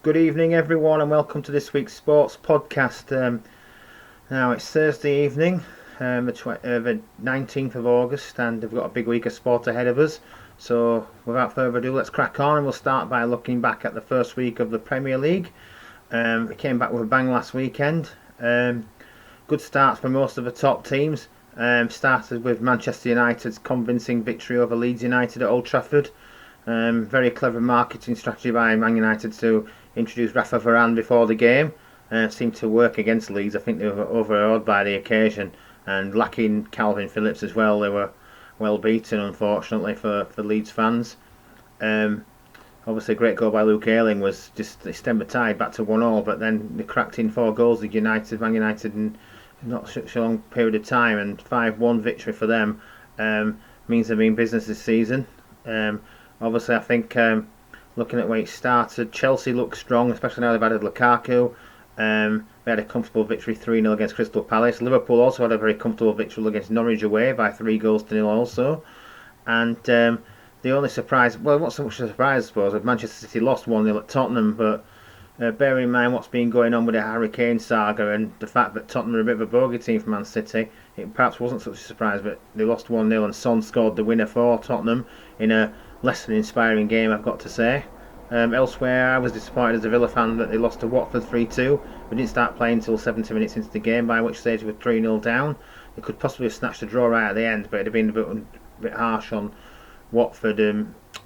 Good evening, everyone, and welcome to this week's sports podcast. Now it's Thursday evening, the 19th of August, and we've got a big week of sport ahead of us. So, without further ado, let's crack on, and we'll start by looking back at the first week of the Premier League. We came back with a bang last weekend. Good starts for most of the top teams. Started with Manchester United's convincing victory over Leeds United at Old Trafford. Very clever marketing strategy by Man United to introduce Rafa Varane before the game. Seemed to work against Leeds. I think they were overawed by the occasion, and lacking Calvin Phillips as well. They were well beaten, unfortunately, for Leeds fans. Obviously, a great goal by Luke Ayling was just they stemmed the tide back to 1-1, but then they cracked in 4 goals. Man United, in not such a long period of time, and 5-1 victory for them means they've been business this season. Obviously, I think looking at where it started, Chelsea look strong, especially now they've added Lukaku. They had a comfortable victory 3-0 against Crystal Palace. Liverpool also had a very comfortable victory against Norwich away by 3-0 also. And the only surprise, well, not so much a surprise, I suppose, was Manchester City lost 1-0 at Tottenham, but bearing in mind what's been going on with the Harry Kane saga and the fact that Tottenham are a bit of a bogey team for Man City, it perhaps wasn't such a surprise, but they lost 1-0 and Son scored the winner for Tottenham in a less than inspiring game, I've got to say. Elsewhere, I was disappointed as a Villa fan that they lost to Watford 3-2. We didn't start playing until 70 minutes into the game, by which stage we were 3-0 down. They could possibly have snatched a draw right at the end, but it'd have been a bit harsh on Watford.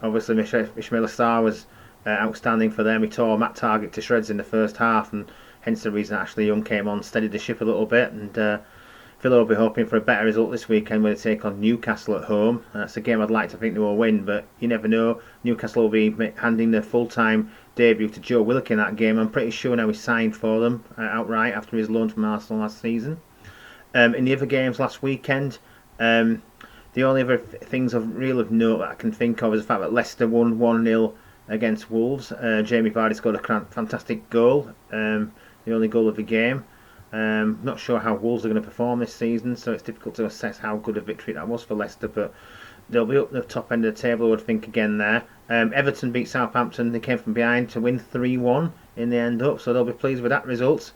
Obviously, Ismaila Sarr was outstanding for them. He tore Matt Targett to shreds in the first half, and hence the reason Ashley Young came on, steadied the ship a little bit, and Villa will be hoping for a better result this weekend when they take on Newcastle at home. That's a game I'd like to think they will win, but you never know. Newcastle will be handing their full-time debut to Joe Willock in that game. I'm pretty sure now he signed for them outright after his loan from Arsenal last season. In the other games last weekend, the only other things of note that I can think of is the fact that Leicester won 1-0 against Wolves. Jamie Vardy scored a fantastic goal, the only goal of the game. Not sure how Wolves are going to perform this season, so it's difficult to assess how good a victory that was for Leicester, but they'll be up the top end of the table, I would think, again there. Everton beat Southampton. They came from behind to win 3-1 in the end up, so they'll be pleased with that result.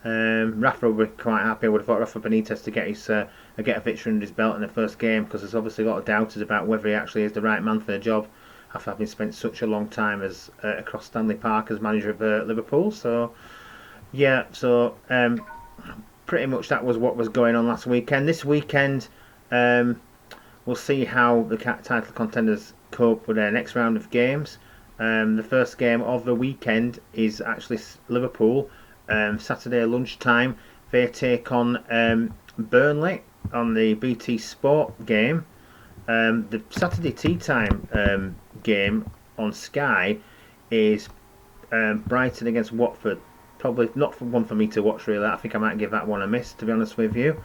Rafa will be quite happy. I would have thought Rafa Benitez to get a victory under his belt in the first game, because there's obviously a lot of doubters about whether he actually is the right man for the job after having spent such a long time as across Stanley Park as manager of Liverpool. So yeah, so pretty much that was what was going on last weekend. This weekend, we'll see how the title contenders cope with their next round of games. The first game of the weekend is actually Liverpool. Saturday lunchtime, they take on Burnley on the BT Sport game. The Saturday tea time game on Sky is Brighton against Watford. Probably not one for me to watch, really. I think I might give that one a miss, to be honest with you.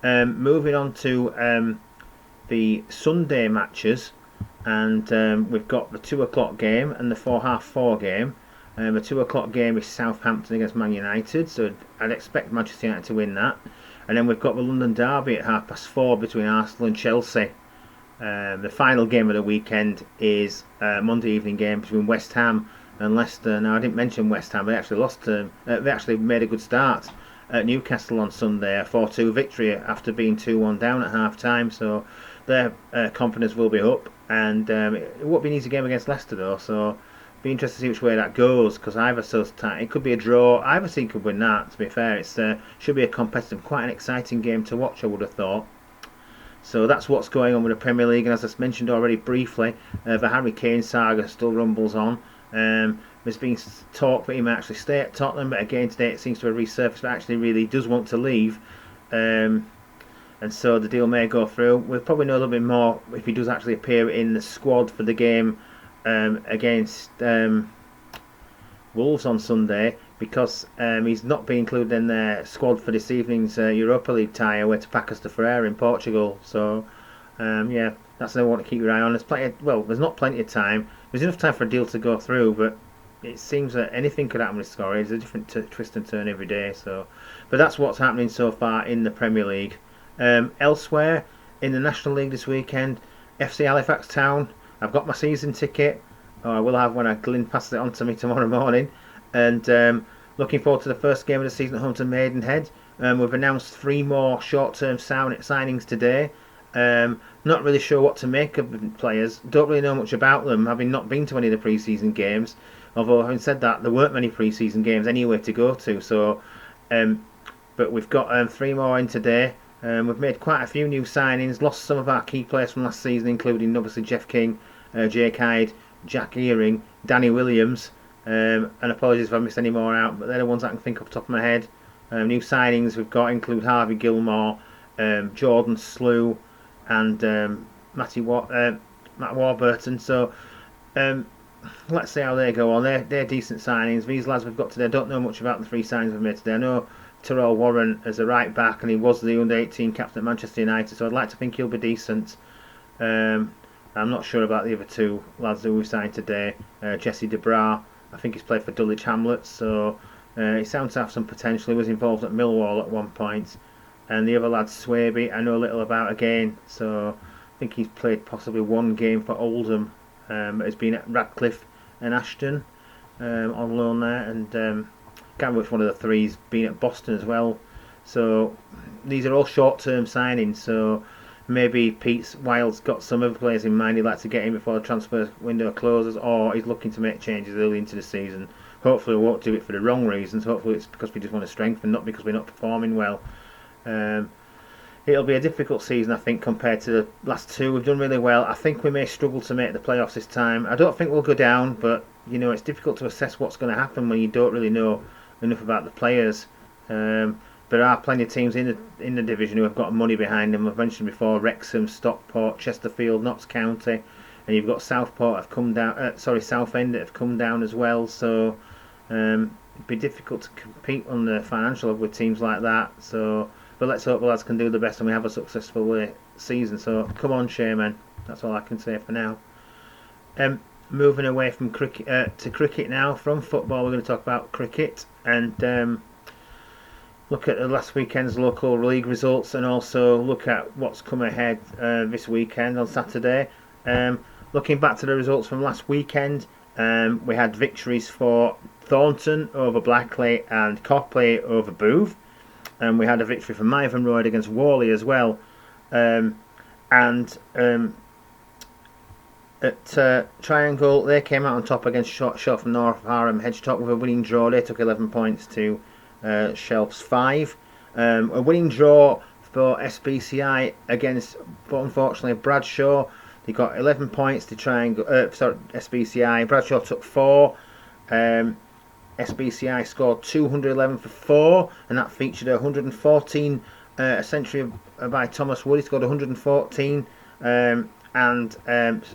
Moving on to the Sunday matches, and we've got the 2 o'clock game and the 4:30 game. The 2 o'clock game is Southampton against Man United, so I'd expect Manchester United to win that. And then we've got the London Derby at 4:30 between Arsenal and Chelsea. The final game of the weekend is a Monday evening game between West Ham and Leicester. Now, I didn't mention West Ham. They actually made a good start at Newcastle on Sunday, a 4-2 victory after being 2-1 down at half time. So their confidence will be up, and it won't be an easy game against Leicester though. So be interested to see which way that goes, because it could be a draw. Either team could win that. To be fair, it should be a competitive, quite an exciting game to watch, I would have thought. So that's what's going on with the Premier League, and as I mentioned already briefly, the Harry Kane saga still rumbles on. There's been talk that he might actually stay at Tottenham, but again today it seems to have resurfaced that actually really does want to leave, and so the deal may go through. We'll probably know a little bit more if he does actually appear in the squad for the game against Wolves on Sunday, because he's not been included in their squad for this evening's Europa League tie away to Pacas de Ferreira in Portugal. So yeah, that's another one to keep your eye on. There's not plenty of time. There's enough time for a deal to go through, but it seems that anything could happen with scoring. It's a different twist and turn every day. So, but that's what's happening so far in the Premier League. Elsewhere in the National League this weekend, FC Halifax Town. I've got my season ticket. I will have when Glyn passes it on to me tomorrow morning. and looking forward to the first game of the season at home to Maidenhead. We've announced 3 more short-term signings today. Not really sure what to make of the players. Don't really know much about them, having not been to any of the pre-season games. Although, having said that, there weren't many pre-season games anywhere to go to. So, but we've got 3 more in today. We've made quite a few new signings. Lost some of our key players from last season, including obviously Jeff King, Jake Hyde, Jack Earing, Danny Williams. And apologies if I missed any more out, but they're the ones I can think off the top of my head. New signings we've got include Harvey Gilmore, Jordan Slew, and Matt Warburton. So let's see how they go on. They're decent signings. These lads we've got today, I don't know much about the 3 signings we've made today. I know Terrell Warren as a right back, and he was the under-18 captain at Manchester United, so I'd like to think he'll be decent. I'm not sure about the other 2 lads who we signed today. Jesse DeBra, I think he's played for Dulwich Hamlets, so he sounds to have some potential. He was involved at Millwall at one point. And the other lad, Swaby, I know a little about again, so I think he's played possibly 1 game for Oldham. Has been at Radcliffe and Ashton on loan there, and can't remember which one of the 3's been at Boston as well. So these are all short-term signings, so maybe Pete Wild's got some other players in mind he'd like to get in before the transfer window closes, or he's looking to make changes early into the season. Hopefully we won't do it for the wrong reasons. Hopefully it's because we just want to strengthen, not because we're not performing well. It'll be a difficult season, I think, compared to the last 2. We've done really well. I think we may struggle to make the playoffs this time. I don't think we'll go down, but it's difficult to assess what's going to happen when you don't really know enough about the players. There are plenty of teams in the division who have got money behind them. I've mentioned before Wrexham, Stockport, Chesterfield, Notts County, and you've got Southport have come down. Southend that have come down as well. So it'd be difficult to compete on the financial with teams like that. So, but let's hope the lads can do the best and we have a successful season. So come on, Shaman. That's all I can say for now. Moving away from cricket to cricket now. From football, we're going to talk about cricket and look at the last weekend's local league results, and also look at what's come ahead this weekend on Saturday. Looking back to the results from last weekend, we had victories for Thornton over Blackley and Copley over Booth, and we had a victory for Myvan Royd against Worley as well. At Triangle, they came out on top against Shelf North Harham Hedgetop with a winning draw. They took 11 points to Shelf's 5. A winning draw for SBCI against, but unfortunately, Bradshaw. They got 11 points to Triangle. SBCI. Bradshaw took 4. SBCI scored 211 for 4, and that featured 114 a century by Thomas Wood. He scored 114. And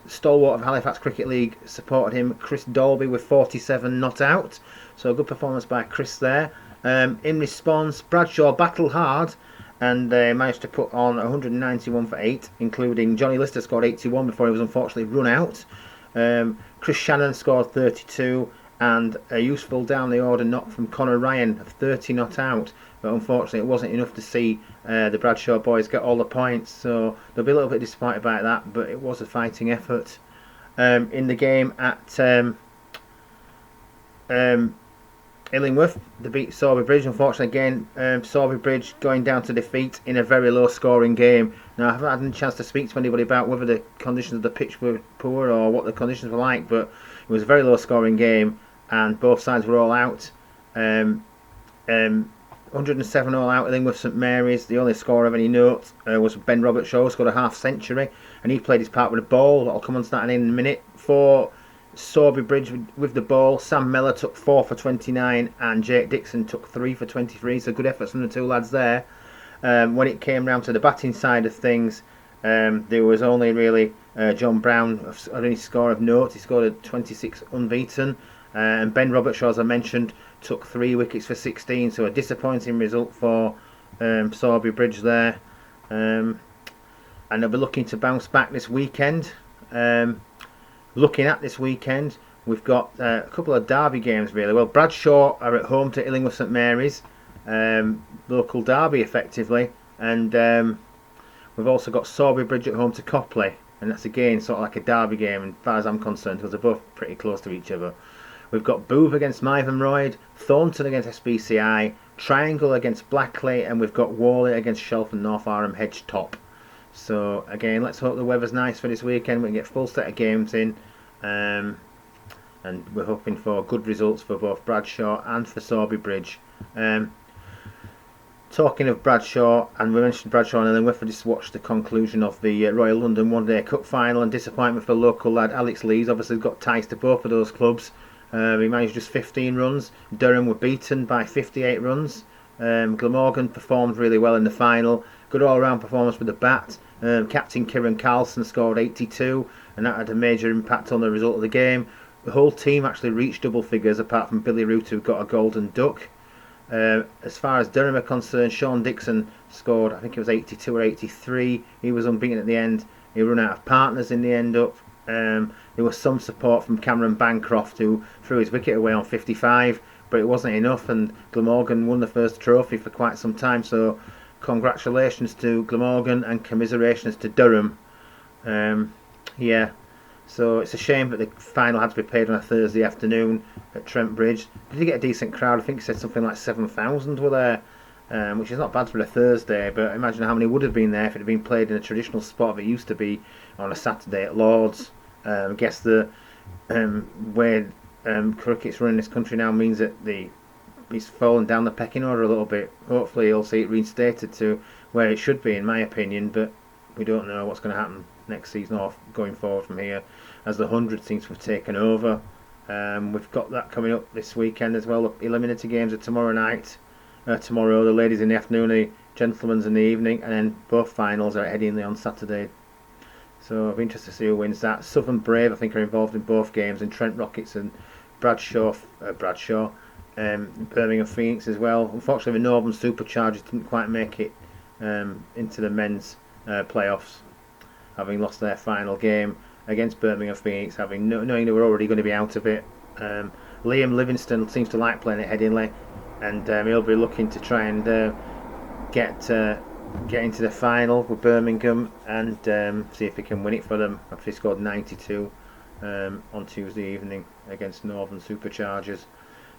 stalwart of Halifax Cricket League supported him, Chris Dolby, with 47 not out. So a good performance by Chris there. In response, Bradshaw battled hard and managed to put on 191 for 8, including Johnny Lister scored 81 before he was unfortunately run out. Chris Shannon scored 32, and a useful down the order knock from Conor Ryan of 30 not out. But unfortunately it wasn't enough to see the Bradshaw boys get all the points, so they'll be a little bit disappointed about that, but it was a fighting effort. In the game at Illingworth, they beat Sorby Bridge. Unfortunately again, Sorby Bridge going down to defeat in a very low scoring game. Now I haven't had a chance to speak to anybody about whether the conditions of the pitch were poor or what the conditions were like, but it was a very low scoring game and both sides were all out. 107 all out. Illingworth St Mary's, the only scorer of any note was Ben Robertshaw, who scored a half century, and he played his part with a ball. I'll come on to that in a minute. For Sorby Bridge with the ball, Sam Mellor took 4 for 29 and Jake Dixon took 3 for 23, so good efforts from the 2 lads there. When it came round to the batting side of things, there was only really John Brown of any score of note. He scored a 26 unbeaten, and Ben Robertshaw, as I mentioned, took 3 wickets for 16, so a disappointing result for Sorby Bridge there. And they'll be looking to bounce back this weekend. Looking at this weekend, we've got a couple of derby games really. Well, Bradshaw are at home to Illingworth St Mary's, local derby effectively, and we've also got Sorby Bridge at home to Copley, and that's again sort of like a derby game, and as far as I'm concerned, because they're both pretty close to each other. We've got Booth against Mythenroyd, Thornton against SBCI, Triangle against Blackley, and we've got Worley against Shelford North Arm Hedge Top. So again, let's hope the weather's nice for this weekend. We can get a full set of games in, and we're hoping for good results for both Bradshaw and for Sorby Bridge. Talking of Bradshaw, and we mentioned Bradshaw, and then we just watched the conclusion of the Royal London One Day Cup final, and disappointment for local lad Alex Lees. Obviously got ties to both of those clubs. He managed just 15 runs. Durham were beaten by 58 runs. Glamorgan performed really well in the final. Good all-round performance with the bat. Captain Kieran Carlson scored 82, and that had a major impact on the result of the game. The whole team actually reached double figures, apart from Billy Root, who got a golden duck. As far as Durham are concerned, Sean Dixon scored, I think it was 82 or 83. He was unbeaten at the end. He ran out of partners in the end up. There was some support from Cameron Bancroft, who threw his wicket away on 55, but it wasn't enough, and Glamorgan won the first trophy for quite some time. So congratulations to Glamorgan and commiserations to Durham. So it's a shame that the final had to be played on a Thursday afternoon at Trent Bridge. Did you get a decent crowd? I think it said something like 7,000 were there, which is not bad for a Thursday, but imagine how many would have been there if it had been played in a traditional spot that it used to be on a Saturday at Lord's. I guess the way cricket's run in this country now means that it's fallen down the pecking order a little bit. Hopefully you'll see it reinstated to where it should be, in my opinion, but we don't know what's going to happen next season or going forward from here, as the 100 seems to have taken over. We've got that coming up this weekend as well. The eliminator games are tomorrow night. Tomorrow, the ladies in the afternoon, the gentlemen's in the evening, and then both finals are at Headingley on Saturday. So I'll be interested to see who wins that. Southern Brave, I think, are involved in both games, and Trent Rockets and Bradshaw, Birmingham Phoenix as well. Unfortunately, the Northern Superchargers didn't quite make it into the men's playoffs, having lost their final game against Birmingham Phoenix, knowing they were already going to be out of it. Liam Livingston seems to like playing at Headingley, and he'll be looking to try and get into the final with Birmingham and see if he can win it for them after he scored 92 on Tuesday evening against Northern Superchargers.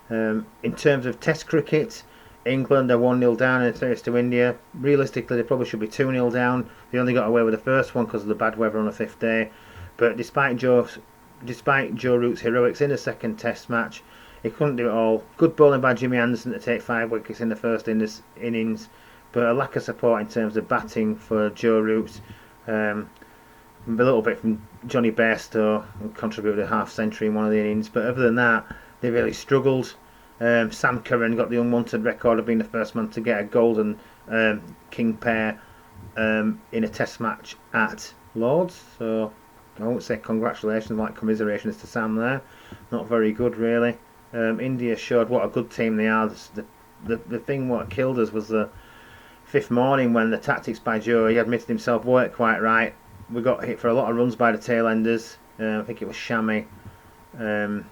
In terms of Test cricket, England are 1-0 down in a series to India. Realistically, they probably should be 2-0 down. They only got away with the first one because of the bad weather on the fifth day. But despite Joe Root's heroics in the second Test match, he couldn't do it all. Good bowling by Jimmy Anderson to take 5 wickets in the first innings, but a lack of support in terms of batting for Joe Root. A little bit from Johnny Bairstow, who contributed a half century in one of the innings, but other than that, they really struggled. Sam Curran got the unwanted record of being the first man to get a golden king pair in a Test match at Lord's. So I won't say congratulations, like commiserations to Sam there. Not very good, really. India showed what a good team they are. The thing what killed us was the fifth morning, when the tactics by Joe, he admitted himself, weren't quite right. We got hit for a lot of runs by the tail enders. I think it was Shami and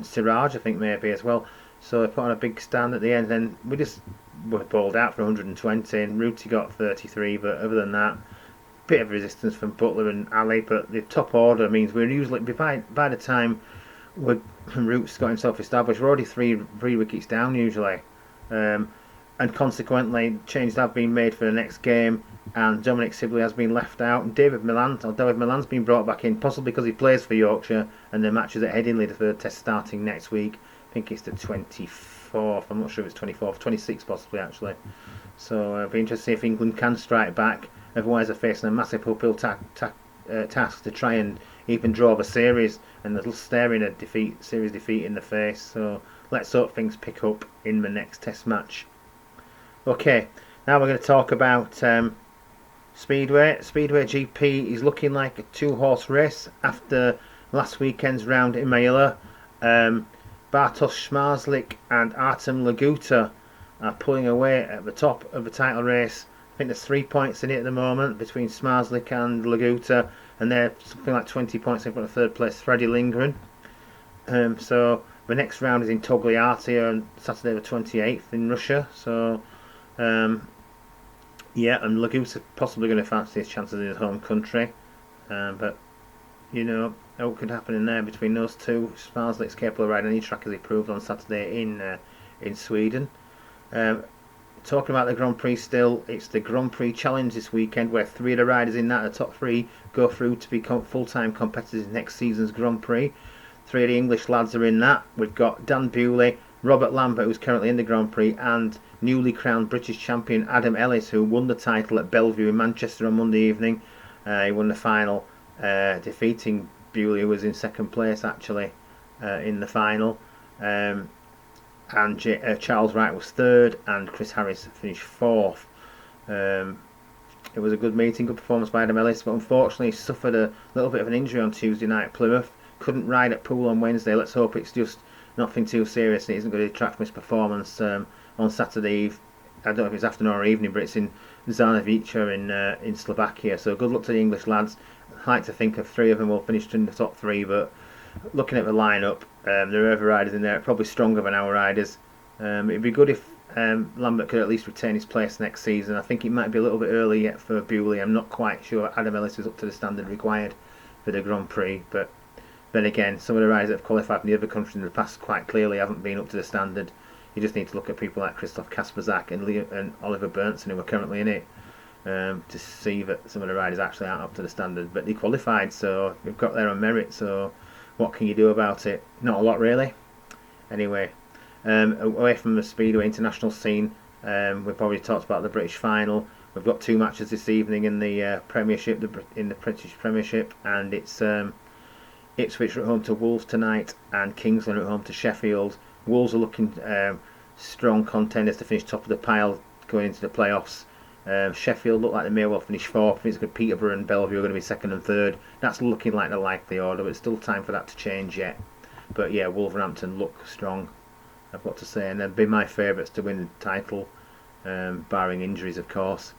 Siraj, I think, maybe as well. So they put on a big stand at the end. Then we just were bowled out for 120, and Rooty got 33. But other than that, bit of resistance from Butler and Ali. But the top order means we're usually, by the time Roots got himself established, we're already three wickets down usually. And consequently, changes have been made for the next game, and Dominic Sibley has been left out. And David Milan's been brought back in, possibly because he plays for Yorkshire, and the match is at Headingley, the third Test starting next week. I think it's the 24th, I'm not sure if it's 24th, 26th possibly actually. So it'll be interesting to see if England can strike back. Otherwise they're facing a massive uphill task to try and even draw the series, and they're staring a series defeat in the face. So let's hope things pick up in the next Test match. Okay, now we're going to talk about Speedway. Speedway GP is looking like a 2-horse race after last weekend's round in Mailla. Bartosz Szmarslik and Artem Laguta are pulling away at the top of the title race. I think there's 3 points in it at the moment between Szmarslik and Laguta, and they're something like 20 points in front of third place Freddie Lindgren. So the next round is in Togliatti on Saturday the 28th in Russia. So and Laguta possibly going to fancy his chances in his home country, but you know, what could happen in there between those two. Smalslick's capable of riding any track as he proved on Saturday in Sweden. Talking about the Grand Prix still, it's the Grand Prix Challenge this weekend where 3 of the riders in that, the top 3, go through to become full-time competitors in next season's Grand Prix. 3 of the English lads are in that. We've got Dan Bewley, Robert Lambert, who's currently in the Grand Prix, and newly crowned British champion Adam Ellis, who won the title at Bellevue in Manchester on Monday evening. He won the final, defeating Bewley, who was in second place actually in the final. And Charles Wright was third, and Chris Harris finished fourth. It was a good meeting, good performance by Adam Ellis, but unfortunately he suffered a little bit of an injury on Tuesday night at Plymouth. Couldn't ride at Poole on Wednesday. Let's hope it's just nothing too serious and it isn't going to detract from his performance on Saturday Eve. I don't know if it's afternoon or evening, but it's in Zarnovica in Slovakia. So good luck to the English lads. I'd like to think of 3 of them will finish in the top 3, but looking at the lineup, there are other riders in there probably stronger than our riders. It'd be good if Lambert could at least retain his place next season. I think it might be a little bit early yet for Bewley. I'm not quite sure Adam Ellis is up to the standard required for the Grand Prix, but then again, some of the riders that have qualified from the other countries in the past quite clearly haven't been up to the standard. You just need to look at people like Christoph Kasperzak and Oliver Bernson, who are currently in it, to see that some of the riders actually aren't up to the standard. But they qualified, so they've got their own merit, so what can you do about it? Not a lot, really. Anyway, away from the Speedway international scene, we've already talked about the British final. We've got 2 matches this evening in the Premiership, in the British Premiership, and it's Ipswich are at home to Wolves tonight, and Kingsland are at home to Sheffield. Wolves are looking strong contenders to finish top of the pile going into the playoffs. Sheffield look like they may well finish 4th. It's good. Peterborough and Bellevue are going to be 2nd and 3rd. That's looking like the likely order, but it's still time for that to change yet. But yeah, Wolverhampton look strong, I've got to say, and they'd be my favourites to win the title, barring injuries, of course.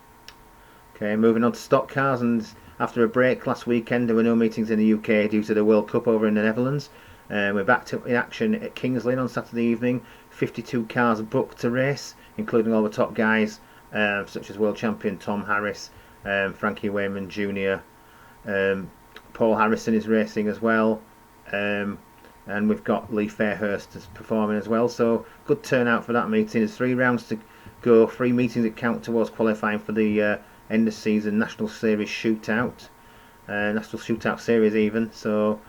Okay, moving on to stock cars, and after a break last weekend, there were no meetings in the UK due to the World Cup over in the Netherlands. We're back in action at Kings Lynn on Saturday evening. 52 cars booked to race, including all the top guys, such as world champion Tom Harris, Frankie Wayman Jr. Paul Harrison is racing as well, and we've got Lee Fairhurst performing as well. So good turnout for that meeting. There's 3 rounds to go, 3 meetings that count towards qualifying for the end of season National Series Shootout, National Shootout Series even. So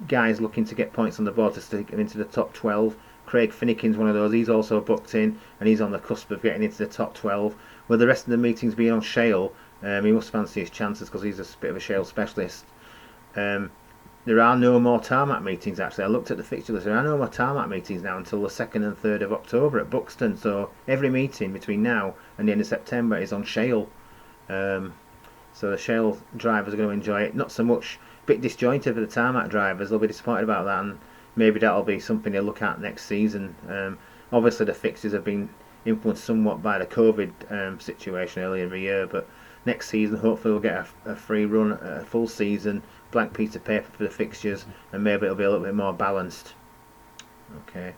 guys looking to get points on the board to stick into the top 12. Craig Finnegan's one of those. He's also booked in, and he's on the cusp of getting into the top 12. With the rest of the meetings being on shale, he must fancy his chances because he's a bit of a shale specialist. There are no more tarmac meetings actually. I looked at the fixture list. There are no more tarmac meetings now until the 2nd and 3rd of October at Buxton. So every meeting between now and the end of September is on shale. So the shale drivers are going to enjoy it. Not so much, a bit disjointed for the tarmac drivers. They'll be disappointed about that, and maybe that'll be something they'll look at next season. Obviously the fixtures have been influenced somewhat by the COVID situation earlier in the year, but next season hopefully we'll get a free run, a full season, blank piece of paper for the fixtures, and maybe it'll be a little bit more balanced. Okay.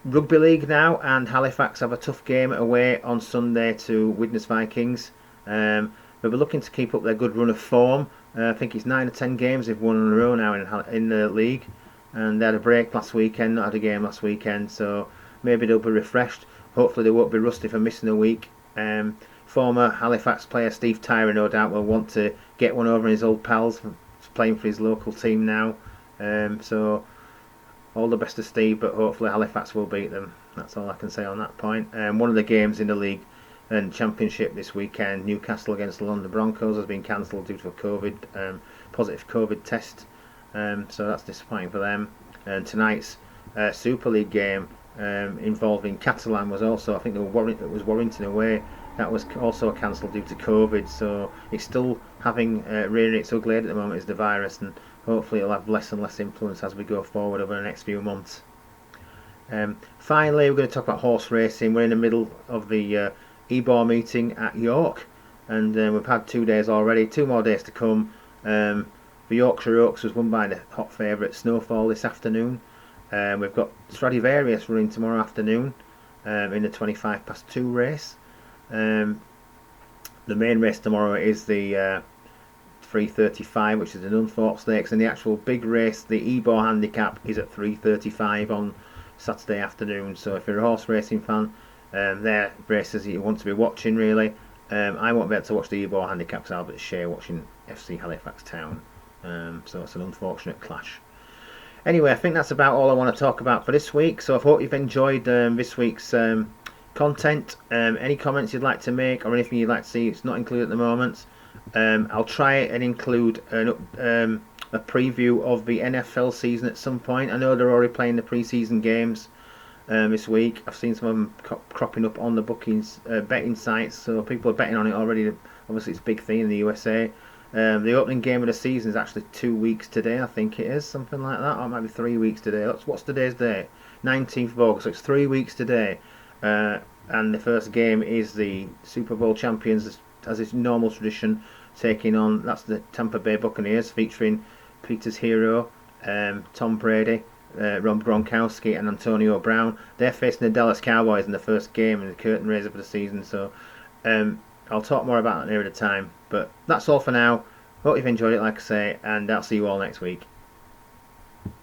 Rugby League now, and Halifax have a tough game away on Sunday to Widnes Vikings. They'll be looking to keep up their good run of form. I think it's 9 or 10 games they've won in a row now in the league, and they had a break last weekend, not had a game last weekend, so maybe they'll be refreshed. Hopefully they won't be rusty for missing a week. Former Halifax player Steve Tyra no doubt will want to get one over his old pals, playing for his local team now. So all the best to Steve, but hopefully Halifax will beat them. That's all I can say on that point. One of the games in the league and championship this weekend, Newcastle against the London Broncos, has been cancelled due to a positive COVID test. So that's disappointing for them. And tonight's Super League game involving Catalan was also, I think it was Warrington away. That was also cancelled due to COVID. So it's still rearing its ugly head at the moment, is the virus, and hopefully it'll have less and less influence as we go forward over the next few months. Finally, we're going to talk about horse racing. We're in the middle of the Ebor meeting at York, and we've had 2 days already, 2 more days to come. The Yorkshire Oaks was won by the hot favourite Snowfall this afternoon. We've got Stradivarius running tomorrow afternoon in the 25 past 2 race. The main race tomorrow is the 3:35, which is an unforked stakes, and the actual big race, the Ebor handicap, is at 3:35 on Saturday afternoon. So if you're a horse racing fan, they're races you want to be watching really. I won't be able to watch the Ebor handicap because I'll be at Shea watching FC Halifax Town. So it's an unfortunate clash. Anyway, I think that's about all I want to talk about for this week. So I hope you've enjoyed this week's content. Any comments you'd like to make or anything you'd like to see, it's not included at the moment. I'll try and include a preview of the NFL season at some point. I know they're already playing the pre-season games this week. I've seen some of them cropping up on the bookings betting sites, so people are betting on it already. Obviously, it's a big thing in the USA. The opening game of the season is actually 2 weeks today, I think it is, something like that, or it might be 3 weeks today. What's today's date? 19th of August, so it's 3 weeks today. And the first game is the Super Bowl champions, as is normal tradition, taking on, that's the Tampa Bay Buccaneers, featuring Peter's hero, Tom Brady, Rob Gronkowski and Antonio Brown. They're facing the Dallas Cowboys in the first game in the curtain raiser for the season, so I'll talk more about that nearer the time. But that's all for now. Hope you've enjoyed it, like I say, and I'll see you all next week.